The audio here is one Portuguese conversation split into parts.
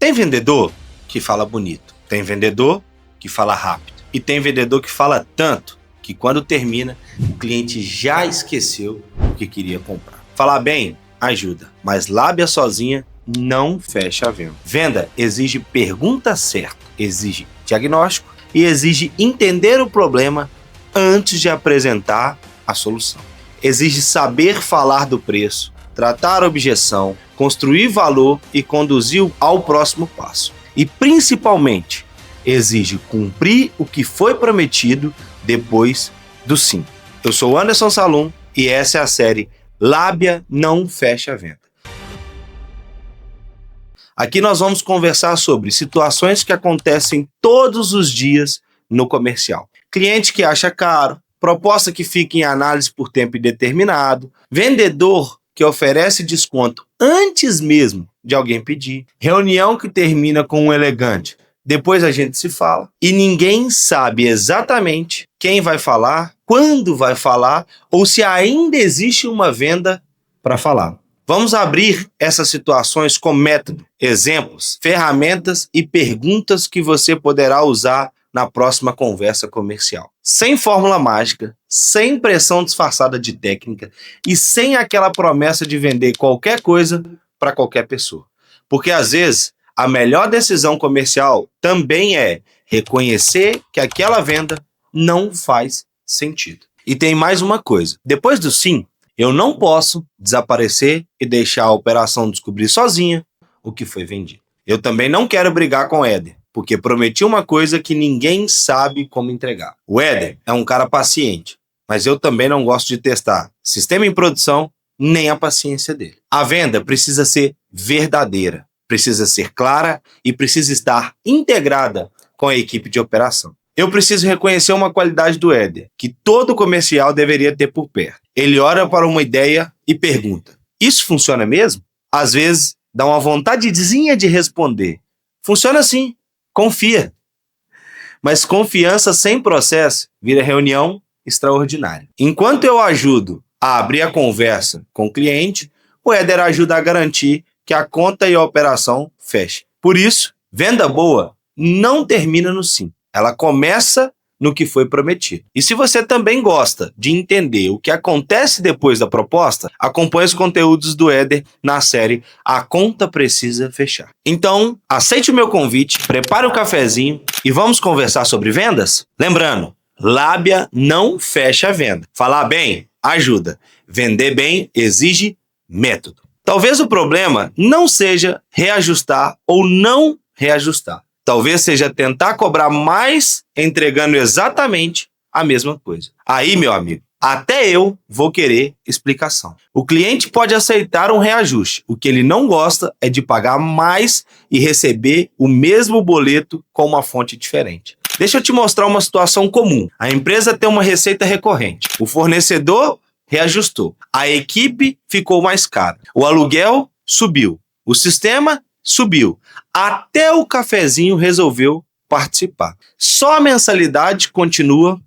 Tem vendedor que fala bonito, tem vendedor que fala rápido e tem vendedor que fala tanto que quando termina, o cliente já esqueceu o que queria comprar. Falar bem ajuda, mas lábia sozinha não fecha a venda. Venda exige pergunta certa, exige diagnóstico e exige entender o problema antes de apresentar a solução. Exige saber falar do preço, tratar a objeção, construir valor e conduzir ao próximo passo. E principalmente, exige cumprir o que foi prometido depois do sim. Eu sou Anderson Salum e essa é a série Lábia Não Fecha a Venda. Aqui nós vamos conversar sobre situações que acontecem todos os dias no comercial. Cliente que acha caro, proposta que fica em análise por tempo indeterminado, vendedor que oferece desconto antes mesmo de alguém pedir, reunião que termina com um elegante, depois a gente se fala, e ninguém sabe exatamente quem vai falar, quando vai falar, ou se ainda existe uma venda para falar. Vamos abrir essas situações com método, exemplos, ferramentas e perguntas que você poderá usar na próxima conversa comercial. Sem fórmula mágica, sem pressão disfarçada de técnica e sem aquela promessa de vender qualquer coisa para qualquer pessoa. Porque às vezes a melhor decisão comercial também é reconhecer que aquela venda não faz sentido. E tem mais uma coisa, depois do sim, eu não posso desaparecer e deixar a operação descobrir sozinha o que foi vendido. Eu também não quero brigar com o Éder, porque prometi uma coisa que ninguém sabe como entregar. O Éder é um cara paciente, mas eu também não gosto de testar sistema em produção nem a paciência dele. A venda precisa ser verdadeira, precisa ser clara e precisa estar integrada com a equipe de operação. Eu preciso reconhecer uma qualidade do Éder, que todo comercial deveria ter por perto. Ele olha para uma ideia e pergunta: isso funciona mesmo? Às vezes, dá uma vontadezinha de responder: funciona sim, confia. Mas confiança sem processo vira reunião extraordinária. Enquanto eu ajudo a abrir a conversa com o cliente, o Éder ajuda a garantir que a conta e a operação fechem. Por isso, venda boa não termina no sim. Ela começa no que foi prometido. E se você também gosta de entender o que acontece depois da proposta, acompanhe os conteúdos do Éder na série A Conta Precisa Fechar. Então, aceite o meu convite, prepare um cafezinho e vamos conversar sobre vendas? Lembrando, lábia não fecha a venda. Falar bem ajuda. Vender bem exige método. Talvez o problema não seja reajustar ou não reajustar. Talvez seja tentar cobrar mais entregando exatamente a mesma coisa. Aí, meu amigo, até eu vou querer explicação. O cliente pode aceitar um reajuste. O que ele não gosta é de pagar mais e receber o mesmo boleto com uma fonte diferente. Deixa eu te mostrar uma situação comum. A empresa tem uma receita recorrente. O fornecedor reajustou. A equipe ficou mais cara. O aluguel subiu. O sistema subiu. Até o cafezinho resolveu participar. Só a mensalidade continua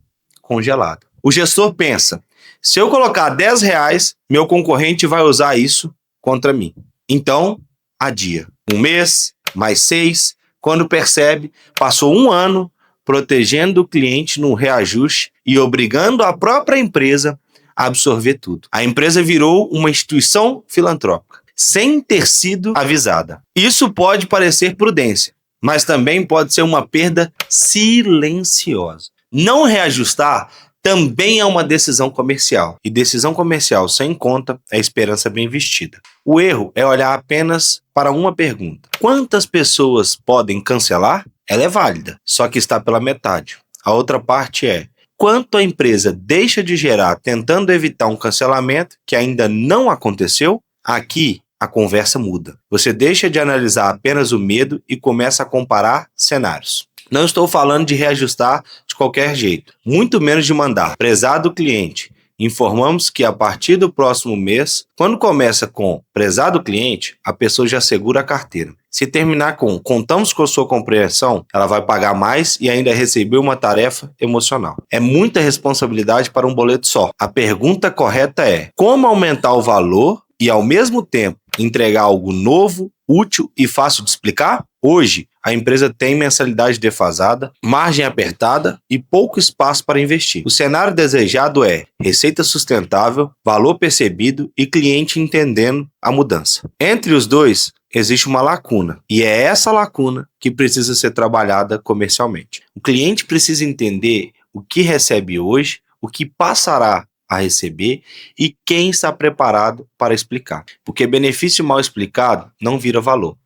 congelada. O gestor pensa: se eu colocar R$10, meu concorrente vai usar isso contra mim. Então, adia. 1 mês, mais 6. Quando percebe, passou 1 ano protegendo o cliente no reajuste e obrigando a própria empresa a absorver tudo. A empresa virou uma instituição filantrópica, sem ter sido avisada. Isso pode parecer prudência, mas também pode ser uma perda silenciosa. Não reajustar também é uma decisão comercial, e decisão comercial sem conta é esperança bem investida. O erro é olhar apenas para uma pergunta: quantas pessoas podem cancelar? Ela é válida, só que está pela metade. A outra parte é: quanto a empresa deixa de gerar tentando evitar um cancelamento que ainda não aconteceu? Aqui a conversa muda. Você deixa de analisar apenas o medo e começa a comparar cenários. Não estou falando de reajustar de qualquer jeito, muito menos de mandar: prezado cliente, informamos que a partir do próximo mês, quando começa com prezado cliente, a pessoa já segura a carteira. Se terminar com contamos com a sua compreensão, ela vai pagar mais e ainda receber uma tarefa emocional. É muita responsabilidade para um boleto só. A pergunta correta é: como aumentar o valor e ao mesmo tempo entregar algo novo, útil e fácil de explicar? Hoje, a empresa tem mensalidade defasada, margem apertada e pouco espaço para investir. O cenário desejado é receita sustentável, valor percebido e cliente entendendo a mudança. Entre os dois, existe uma lacuna, e é essa lacuna que precisa ser trabalhada comercialmente. O cliente precisa entender o que recebe hoje, o que passará a receber e quem está preparado para explicar. Porque benefício mal explicado não vira valor.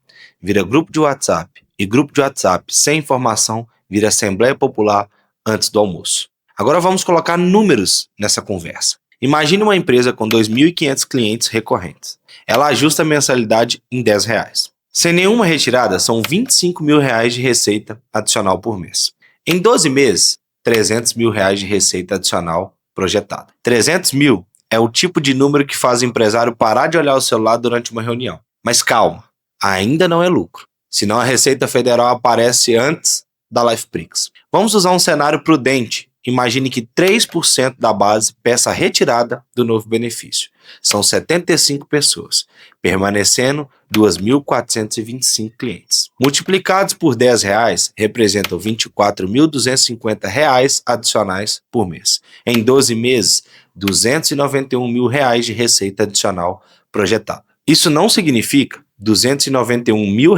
Vira grupo de WhatsApp, e grupo de WhatsApp sem informação vira Assembleia Popular antes do almoço. Agora vamos colocar números nessa conversa. Imagine uma empresa com 2.500 clientes recorrentes. Ela ajusta a mensalidade em R$10. Sem nenhuma retirada, são R$25 mil de receita adicional por mês. Em 12 meses, R$300 mil de receita adicional projetada. 300 mil é o tipo de número que faz o empresário parar de olhar o celular durante uma reunião. Mas calma, ainda não é lucro, senão a Receita Federal aparece antes da LifePrix. Vamos usar um cenário prudente. Imagine que 3% da base peça a retirada do novo benefício. São 75 pessoas, permanecendo 2.425 clientes. Multiplicados por R$10, representam R$24.250 adicionais por mês. Em 12 meses, R$291 mil de receita adicional projetada. Isso não significa R$291 mil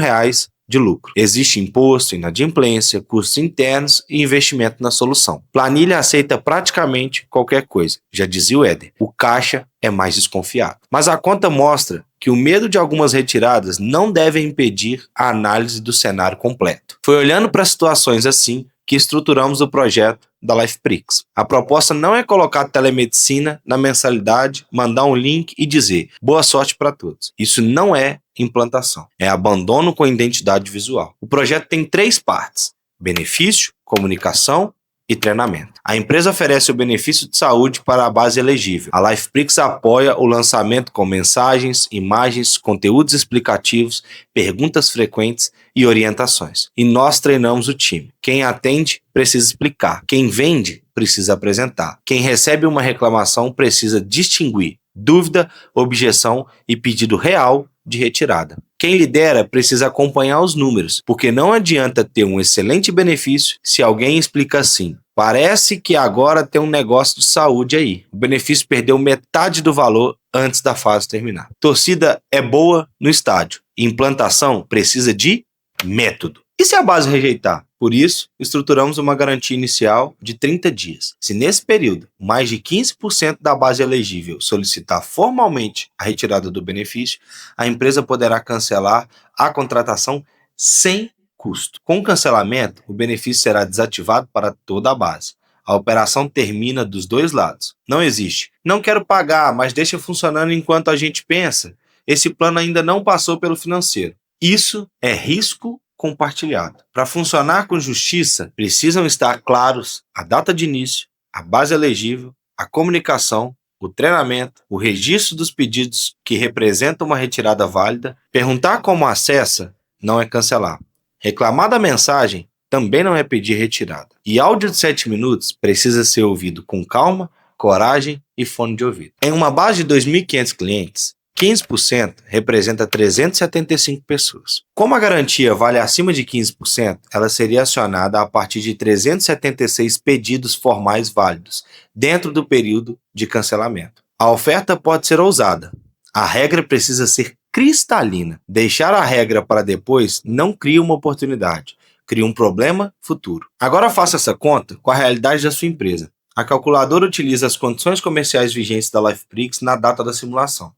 de lucro. Existe imposto, inadimplência, custos internos e investimento na solução. Planilha aceita praticamente qualquer coisa, já dizia o Éder. O caixa é mais desconfiado. Mas a conta mostra que o medo de algumas retiradas não deve impedir a análise do cenário completo. Foi olhando para situações assim que estruturamos o projeto da LifePrix. A proposta não é colocar telemedicina na mensalidade, mandar um link e dizer boa sorte para todos. Isso não é implantação, é abandono com identidade visual. O projeto tem 3 partes: benefício, comunicação e treinamento. A empresa oferece o benefício de saúde para a base elegível. A LifePrix apoia o lançamento com mensagens, imagens, conteúdos explicativos, perguntas frequentes e orientações. E nós treinamos o time. Quem atende precisa explicar. Quem vende precisa apresentar. Quem recebe uma reclamação precisa distinguir dúvida, objeção e pedido real de retirada. Quem lidera precisa acompanhar os números, porque não adianta ter um excelente benefício se alguém explica assim: parece que agora tem um negócio de saúde aí. O benefício perdeu metade do valor antes da fase terminar. Torcida é boa no estádio. Implantação precisa de método. E se a base rejeitar? Por isso, estruturamos uma garantia inicial de 30 dias. Se nesse período, mais de 15% da base elegível solicitar formalmente a retirada do benefício, a empresa poderá cancelar a contratação sem custo. Com o cancelamento, o benefício será desativado para toda a base. A operação termina dos dois lados. Não existe: não quero pagar, mas deixa funcionando enquanto a gente pensa. Esse plano ainda não passou pelo financeiro. Isso é risco compartilhado. Para funcionar com justiça, precisam estar claros a data de início, a base elegível, a comunicação, o treinamento, o registro dos pedidos que representam uma retirada válida. Perguntar como acessa não é cancelar. Reclamar da mensagem também não é pedir retirada. E áudio de 7 minutos precisa ser ouvido com calma, coragem e fone de ouvido. Em uma base de 2.500 clientes, 15% representa 375 pessoas. Como a garantia vale acima de 15%, ela seria acionada a partir de 376 pedidos formais válidos, dentro do período de cancelamento. A oferta pode ser ousada. A regra precisa ser cristalina. Deixar a regra para depois não cria uma oportunidade, cria um problema futuro. Agora faça essa conta com a realidade da sua empresa. A calculadora utiliza as condições comerciais vigentes da LifePrix na data da simulação.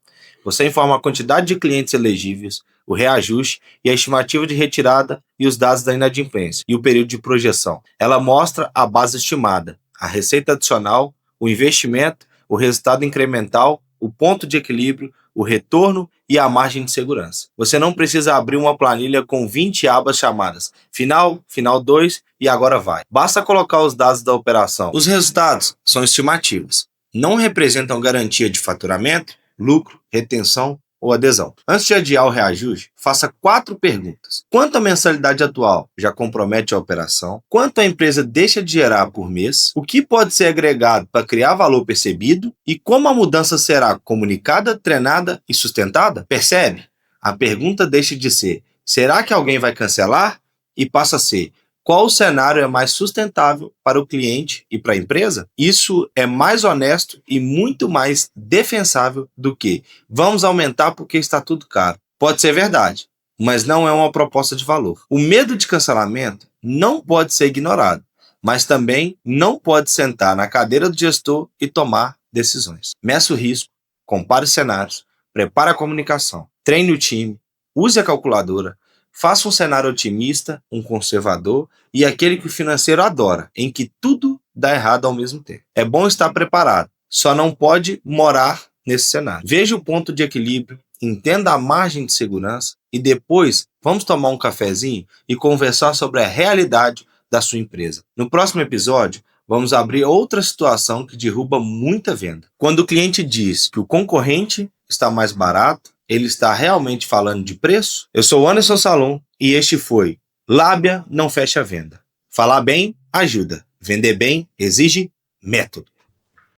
Você informa a quantidade de clientes elegíveis, o reajuste e a estimativa de retirada e os dados da inadimplência e o período de projeção. Ela mostra a base estimada, a receita adicional, o investimento, o resultado incremental, o ponto de equilíbrio, o retorno e a margem de segurança. Você não precisa abrir uma planilha com 20 abas chamadas final, final 2 e agora vai. Basta colocar os dados da operação. Os resultados são estimativas. Não representam garantia de faturamento, lucro, retenção ou adesão. Antes de adiar o reajuste, faça 4 perguntas. Quanto a mensalidade atual já compromete a operação? Quanto a empresa deixa de gerar por mês? O que pode ser agregado para criar valor percebido? E como a mudança será comunicada, treinada e sustentada? Percebe? A pergunta deixa de ser: será que alguém vai cancelar? E passa a ser, qual o cenário é mais sustentável para o cliente e para a empresa? Isso é mais honesto e muito mais defensável do que vamos aumentar porque está tudo caro. Pode ser verdade, mas não é uma proposta de valor. O medo de cancelamento não pode ser ignorado, mas também não pode sentar na cadeira do gestor e tomar decisões. Meça o risco, compare os cenários, prepare a comunicação, treine o time, use a calculadora, faça um cenário otimista, um conservador e aquele que o financeiro adora, em que tudo dá errado ao mesmo tempo. É bom estar preparado, só não pode morar nesse cenário. Veja o ponto de equilíbrio, entenda a margem de segurança e depois vamos tomar um cafezinho e conversar sobre a realidade da sua empresa. No próximo episódio, vamos abrir outra situação que derruba muita venda. Quando o cliente diz que o concorrente está mais barato, ele está realmente falando de preço? Eu sou o Anderson Salom e este foi Lábia não fecha a venda. Falar bem ajuda. Vender bem exige método.